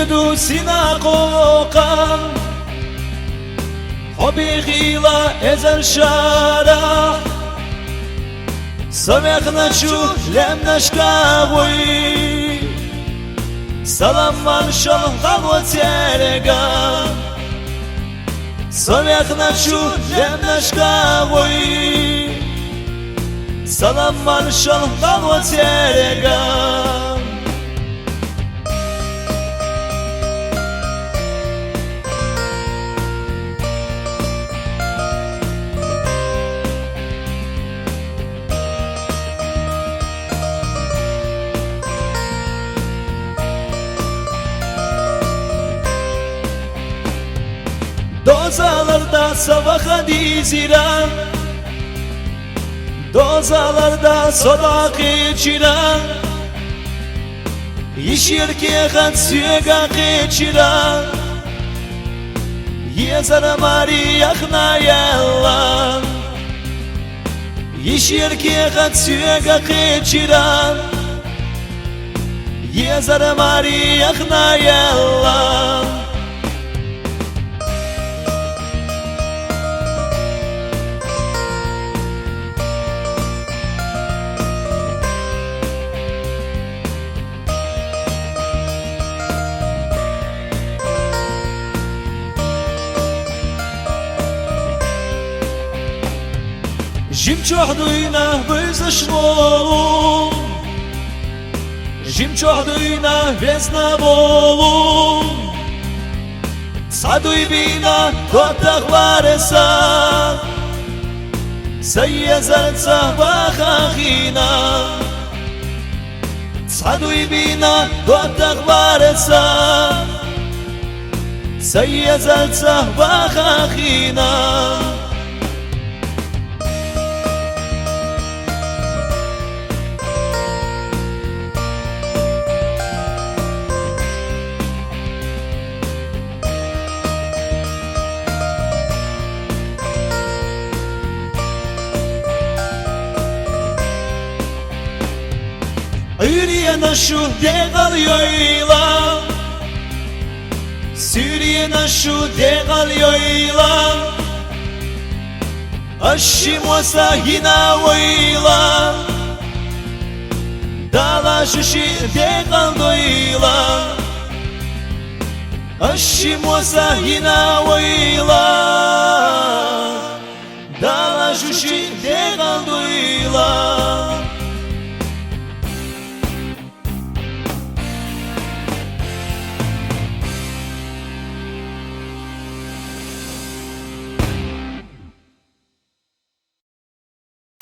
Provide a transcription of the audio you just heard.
يدو سناقوقا حبي غيلا ازل شارع سمعنا شو لم نشكاوي سلام من شلغل وترقا سمعنا شو لم نشكاوي سلام من شلغل وترقا Dozalarda sabaha diziren Dozalarda sodak içiren Yişirke gat süga geçiren Yezara mari yakna yallan Yişirke gat süga geçiren Yezara mari yakna yallan Jim çohduyna bezashvolum Jim çohduyna vesnavolum Saduy bina kotah varesa Sayyazartsa vakhina Saduy bina kotah varesa Sayyazartsa vakhina Süriyana şu degal yoyla Süriyana şu degal yoyla Aşim wasa hina woyla Dala şuşi degal doyla Aşim wasa hina woyla Dala şuşi degal doyla